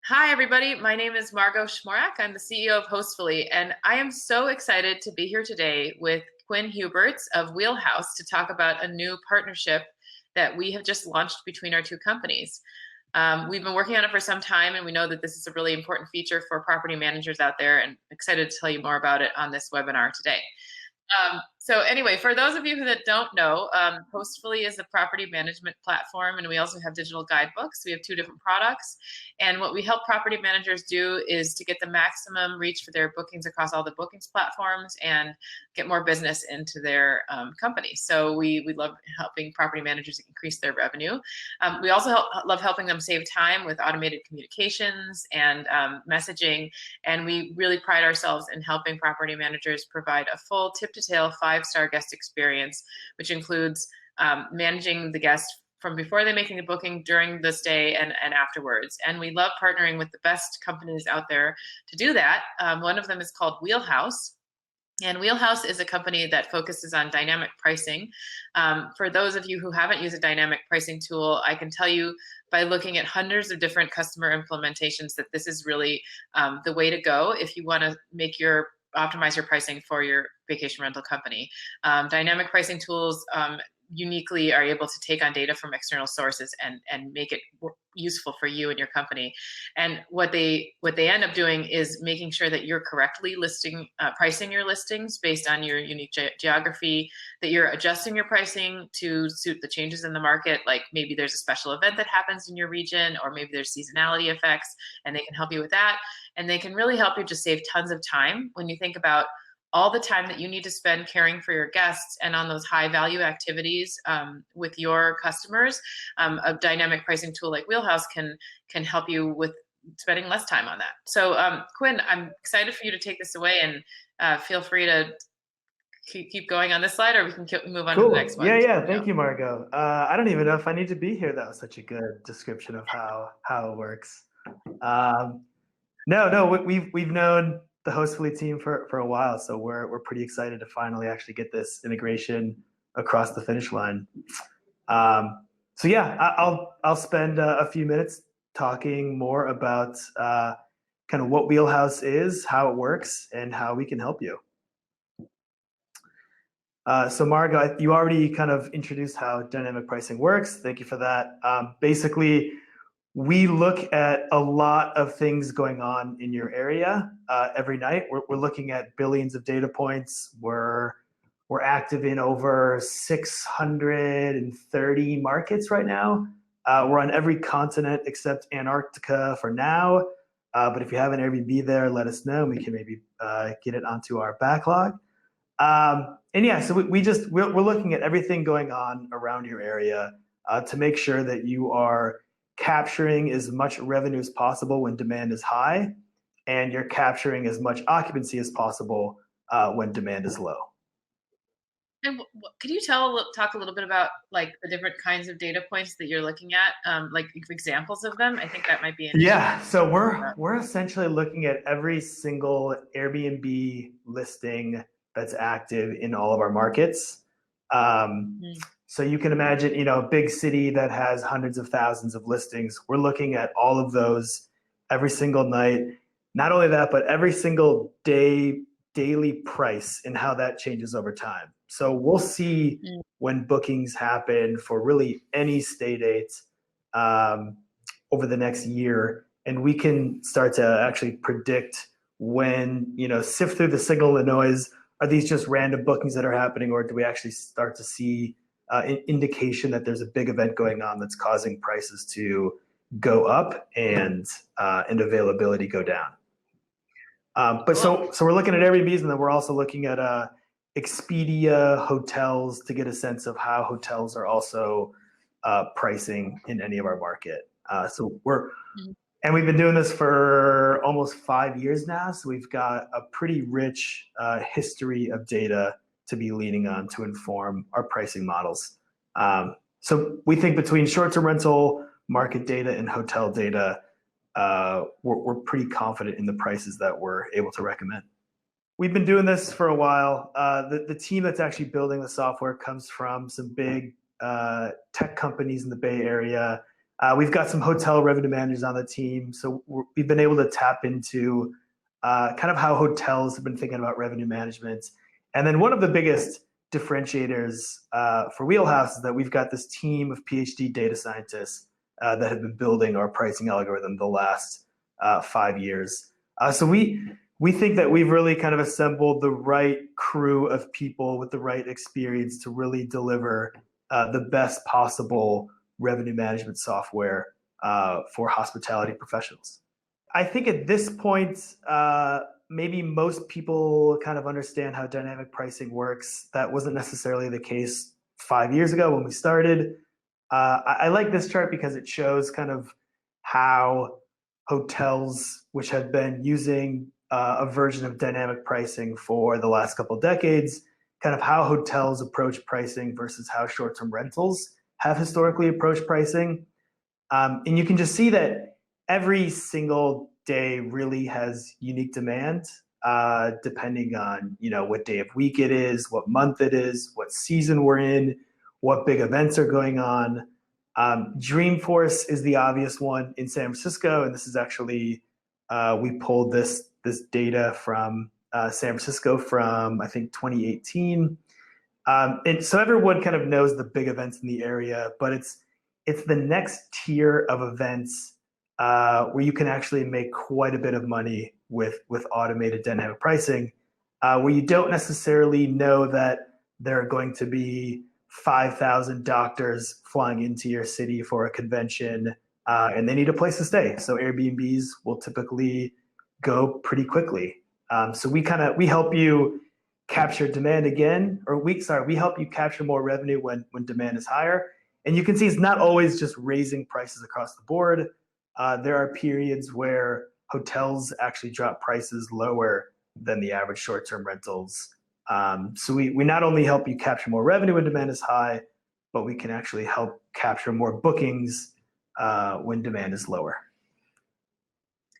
Hi, everybody. My name is Margot Schmorak. I'm the CEO of Hostfully, and I am so excited to be here today with Quinn Huberts of Wheelhouse to talk about a new partnership that we have just launched between our two companies. We've been working on it for some time, and we know that this is a really important feature for property managers out there, and excited to tell you more about it on this webinar today. So anyway, for those of you that don't know, Hostfully is a property management platform, and we also have digital guidebooks. We have two different products, and what we help property managers do is to get the maximum reach for their bookings across all the bookings platforms and get more business into their company. So we love helping property managers increase their revenue. We also love helping them save time with automated communications and messaging, and we really pride ourselves in helping property managers provide a full tip-to-tail 5-star guest experience, which includes managing the guest from before they're making the booking, during the stay, and afterwards. And we love partnering with the best companies out there to do that. One of them is called Wheelhouse. And Wheelhouse is a company that focuses on dynamic pricing. For those of you who haven't used a dynamic pricing tool, I can tell you by looking at hundreds of different customer implementations that this is really the way to go if you want to optimize your pricing for your vacation rental company. Dynamic pricing tools uniquely are able to take on data from external sources and make it useful for you and your company. And what they end up doing is making sure that you're correctly pricing your listings based on your unique geography, that you're adjusting your pricing to suit the changes in the market. Like maybe there's a special event that happens in your region, or maybe there's seasonality effects, and they can help you with that. And they can really help you to save tons of time when you think about all the time that you need to spend caring for your guests and on those high value activities with your customers. A dynamic pricing tool like Wheelhouse can help you with spending less time on that. So Quinn, I'm excited for you to take this away, and feel free to keep going on this slide, or we can move on to the next one. Yeah. Thank you, Margot. I don't even know if I need to be here. That was such a good description of how it works. No, we've known the Hostfully team for a while, so we're pretty excited to finally actually get this integration across the finish line. So yeah, I'll spend a few minutes talking more about kind of what Wheelhouse is, how it works, and how we can help you. So Margo, you already kind of introduced how dynamic pricing works. Thank you for that. Basically, we look at a lot of things going on in your area every night. We're looking at billions of data points. We're active in over 630 markets right now. We're on every continent except Antarctica for now. But if you have an Airbnb there, let us know. We can maybe get it onto our backlog. And yeah, so we're looking at everything going on around your area to make sure that you are capturing as much revenue as possible when demand is high, and you're capturing as much occupancy as possible when demand is low. And could you talk a little bit about like the different kinds of data points that you're looking at, like examples of them? I think that might be interesting. Yeah, so we're essentially looking at every single Airbnb listing that's active in all of our markets. So you can imagine, a big city that has hundreds of thousands of listings. We're looking at all of those every single night. Not only that, but every single daily price and how that changes over time. So we'll see when bookings happen for really any stay dates over the next year, and we can start to actually predict when, sift through the signal and noise. Are these just random bookings that are happening, or do we actually start to see an indication that there's a big event going on that's causing prices to go up and availability go down? So we're looking at Airbnbs, and then we're also looking at Expedia hotels to get a sense of how hotels are also pricing in any of our market. And we've been doing this for almost 5 years now, so we've got a pretty rich history of data to be leaning on to inform our pricing models. So we think between short-term rental, market data, and hotel data, we're pretty confident in the prices that we're able to recommend. We've been doing this for a while. The team that's actually building the software comes from some big tech companies in the Bay Area. We've got some hotel revenue managers on the team, so we've been able to tap into kind of how hotels have been thinking about revenue management. And then one of the biggest differentiators for Wheelhouse is that we've got this team of PhD data scientists that have been building our pricing algorithm the last 5 years. So we think that we've really kind of assembled the right crew of people with the right experience to really deliver the best possible revenue management software for hospitality professionals. I think at this point, maybe most people kind of understand how dynamic pricing works. That wasn't necessarily the case 5 years ago when we started. I like this chart because it shows kind of how hotels, which have been using a version of dynamic pricing for the last couple of decades, kind of how hotels approach pricing versus how short-term rentals have historically approached pricing. And you can just see that every single day really has unique demand, depending on what day of week it is, what month it is, what season we're in, what big events are going on. Dreamforce is the obvious one in San Francisco, and this is actually we pulled this data from San Francisco from I think 2018. And so everyone kind of knows the big events in the area, but it's the next tier of events where you can actually make quite a bit of money with automated dynamic pricing, where you don't necessarily know that there are going to be 5,000 doctors flying into your city for a convention, and they need a place to stay. So Airbnbs will typically go pretty quickly. So we help you capture demand again, or we help you capture more revenue when demand is higher. And you can see it's not always just raising prices across the board. There are periods where hotels actually drop prices lower than the average short-term rentals. So we not only help you capture more revenue when demand is high, but we can actually help capture more bookings when demand is lower.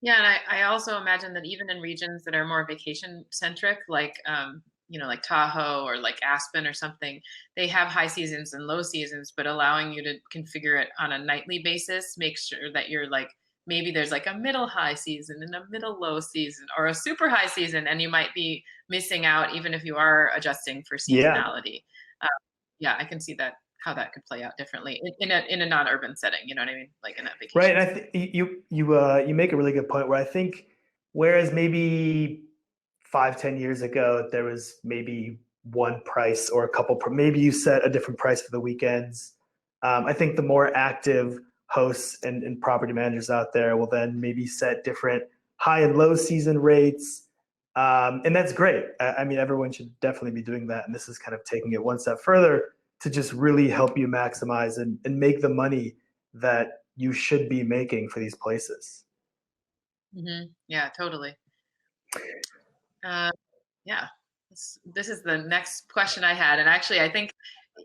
Yeah, and I also imagine that even in regions that are more vacation centric, like like Tahoe or like Aspen or something, they have high seasons and low seasons, but allowing you to configure it on a nightly basis makes sure that you're like, maybe there's like a middle high season and a middle low season or a super high season, and you might be missing out even if you are adjusting for Yeah. seasonality. Yeah, I can see that how that could play out differently in a non-urban setting. You know what I mean? Like in a Right. vacation. And I think you make a really good point where I think whereas maybe 5-10 years ago there was maybe one price or a couple, maybe you set a different price for the weekends. I think the more active hosts and property managers out there will then maybe set different high and low season rates. And that's great. I mean, everyone should definitely be doing that. And this is kind of taking it one step further to just really help you maximize and make the money that you should be making for these places. Yeah, totally. Uh, yeah, this is the next question I had, and actually, I think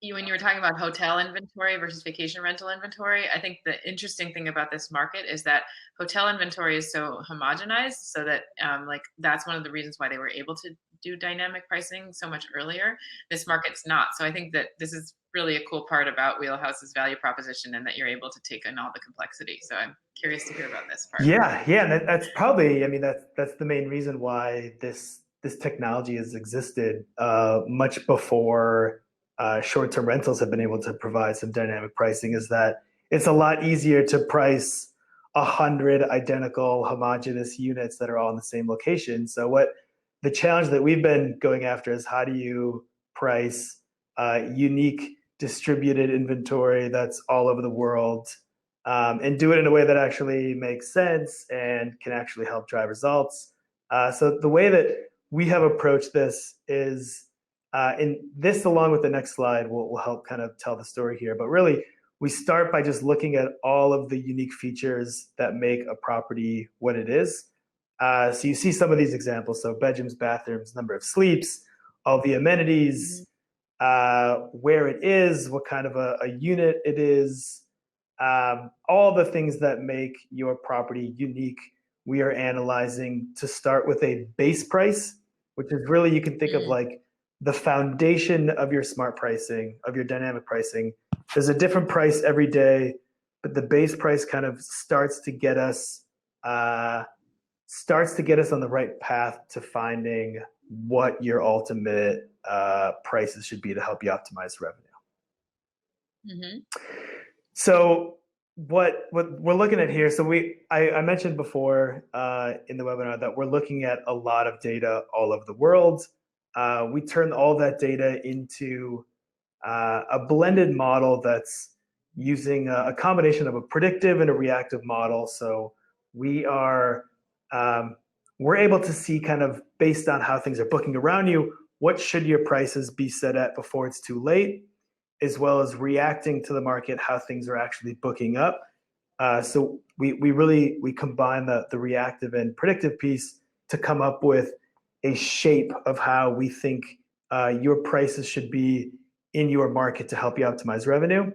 when you were talking about hotel inventory versus vacation rental inventory, I think the interesting thing about this market is that hotel inventory is so homogenized, so that like that's one of the reasons why they were able to do dynamic pricing so much earlier. This market's not, so I think that this is really a cool part about Wheelhouse's value proposition, and that you're able to take in all the complexity. So I'm curious to hear about this part. Yeah, and that's probably, I mean, that's the main reason why this technology has existed much before short-term rentals have been able to provide some dynamic pricing. Is that it's a lot easier to price 100 identical homogeneous units that are all in the same location. So what the challenge that we've been going after is how do you price unique distributed inventory that's all over the world, and do it in a way that actually makes sense and can actually help drive results. So the way that we have approached this is, and this along with the next slide will help kind of tell the story here, but really we start by just looking at all of the unique features that make a property what it is. So you see some of these examples, so bedrooms, bathrooms, number of sleeps, all the amenities, where it is, what kind of a unit it is, all the things that make your property unique. We are analyzing to start with a base price, which is really, you can think of like the foundation of your smart pricing, of your dynamic pricing. There's a different price every day but the base price kind of starts to get us on the right path to finding what your ultimate prices should be to help you optimize revenue. Mm-hmm. So what we're looking at here, so I mentioned before in the webinar that we're looking at a lot of data all over the world. We turn all that data into a blended model that's using a combination of a predictive and a reactive model. So we're able to see kind of based on how things are booking around you, what should your prices be set at before it's too late, as well as reacting to the market, how things are actually booking up. So we combine the reactive and predictive piece to come up with a shape of how we think your prices should be in your market to help you optimize revenue.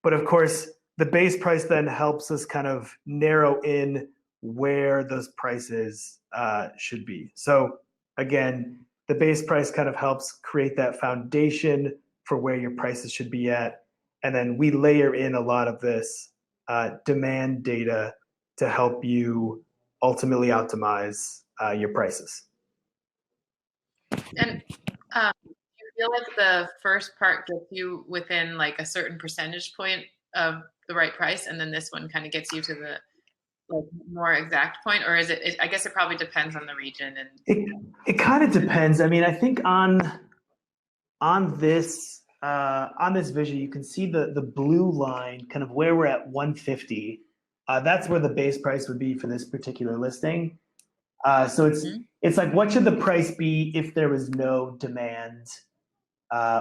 But of course, the base price then helps us kind of narrow in where those prices should be. So again, the base price kind of helps create that foundation for where your prices should be at. And then we layer in a lot of this demand data to help you ultimately optimize your prices. And you feel like the first part gets you within like a certain percentage point of the right price, and then this one kind of gets you to the like more exact point, or is it I guess it probably depends on the region. And it kind of depends. I mean, I think on this vision, you can see the blue line, kind of where we're at 150. That's where the base price would be for this particular listing. So it's like, what should the price be if there was no demand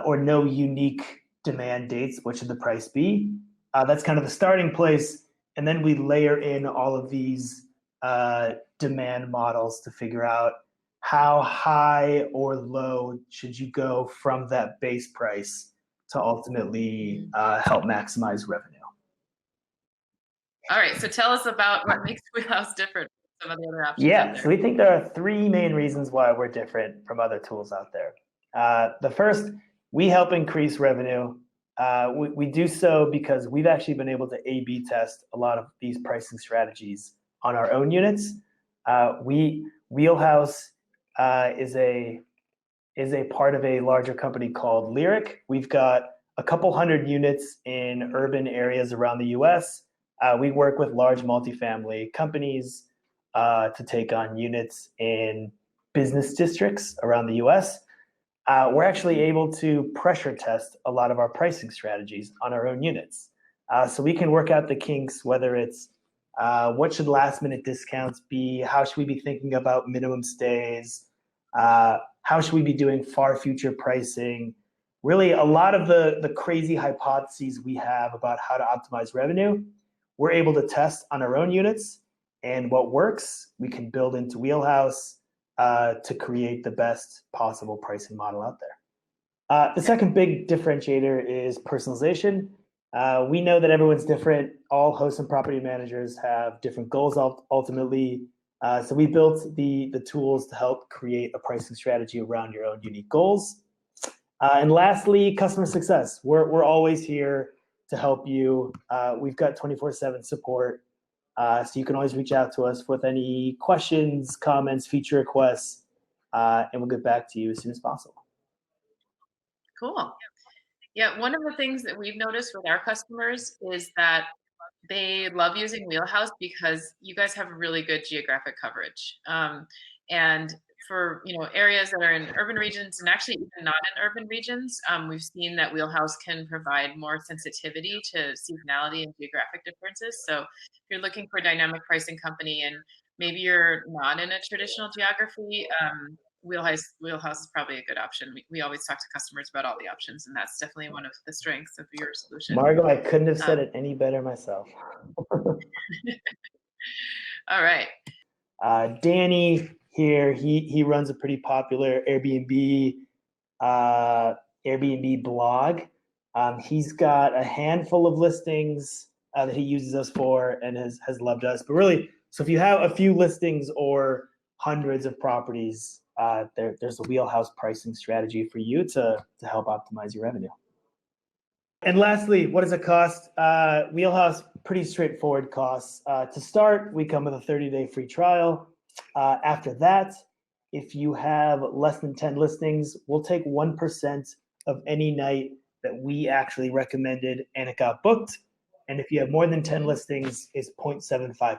or no unique demand dates? What should the price be? That's kind of the starting place, and then we layer in all of these demand models to figure out how high or low should you go from that base price to ultimately help maximize revenue. All right, so tell us about what makes Wheelhouse different from some of the other options out Yeah, there. so we think there are three main reasons why we're different from other tools out there. The first, we help increase revenue. We do so because we've actually been able to A/B test a lot of these pricing strategies on our own units. Wheelhouse is a part of a larger company called Lyric. We've got a couple hundred units in urban areas around the US. We work with large multifamily companies to take on units in business districts around the US. We're actually able to pressure test a lot of our pricing strategies on our own units. So we can work out the kinks, whether it's what should last minute discounts be, how should we be thinking about minimum stays, how should we be doing far future pricing. Really, a lot of the crazy hypotheses we have about how to optimize revenue, we're able to test on our own units, and what works, we can build into Wheelhouse to create the best possible pricing model out there. The second big differentiator is personalization. We know that everyone's different. All hosts and property managers have different goals ultimately. So we built the tools to help create a pricing strategy around your own unique goals. And lastly, customer success. We're always here to help you. We've got 24/7 support. So you can always reach out to us with any questions, comments, feature requests, and we'll get back to you as soon as possible. Cool. Yeah, one of the things that we've noticed with our customers is that they love using Wheelhouse because you guys have really good geographic coverage. And for areas that are in urban regions and actually even not in urban regions, we've seen that Wheelhouse can provide more sensitivity to seasonality and geographic differences. So if you're looking for a dynamic pricing company and maybe you're not in a traditional geography, Wheelhouse is probably a good option. We always talk to customers about all the options, and that's definitely one of the strengths of your solution. Margo, I couldn't have said it any better myself. All right. Danny here, he runs a pretty popular Airbnb blog. He's got a handful of listings that he uses us for and has loved us. But really, so if you have a few listings or hundreds of properties, there's a Wheelhouse pricing strategy for you to help optimize your revenue. And lastly, what does it cost? Wheelhouse pretty straightforward costs. To start, we come with a 30-day free trial. After that, if you have less than 10 listings, we'll take 1% of any night that we actually recommended and it got booked. And if you have more than 10 listings, it's 0.75%.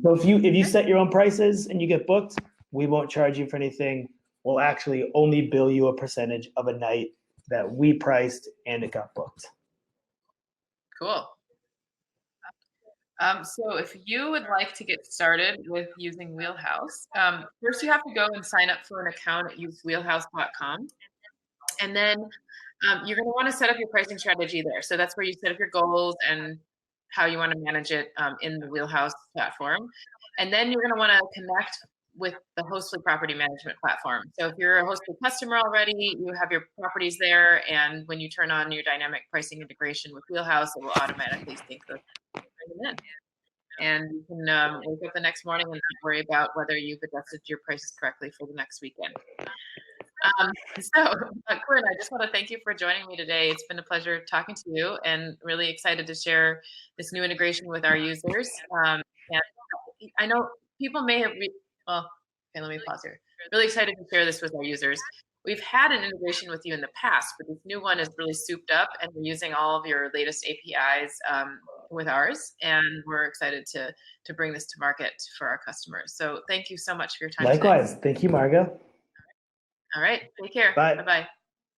So if you set your own prices and you get booked, we won't charge you for anything. We'll actually only bill you a percentage of a night that we priced and it got booked. Cool. So if you would like to get started with using Wheelhouse, first you have to go and sign up for an account at usewheelhouse.com. And then you're going to want to set up your pricing strategy there. So that's where you set up your goals and how you want to manage it in the Wheelhouse platform. And then you're going to want to connect with the Hostfully property management platform. So if you're a Hostfully customer already, you have your properties there. And when you turn on your dynamic pricing integration with Wheelhouse, it will automatically sync those in. And you can wake up the next morning and not worry about whether you've adjusted your prices correctly for the next weekend. Quinn, I just want to thank you for joining me today. It's been a pleasure talking to you and really excited to share this new integration with our users. And I know people may have, well, okay, let me pause here. Really excited to share this with our users. We've had an integration with you in the past, but this new one is really souped up and we're using all of your latest APIs with ours. And we're excited to bring this to market for our customers. So thank you so much for your time. Likewise. Today. Thank you, Margo. All right. Take care. Bye. Bye-bye.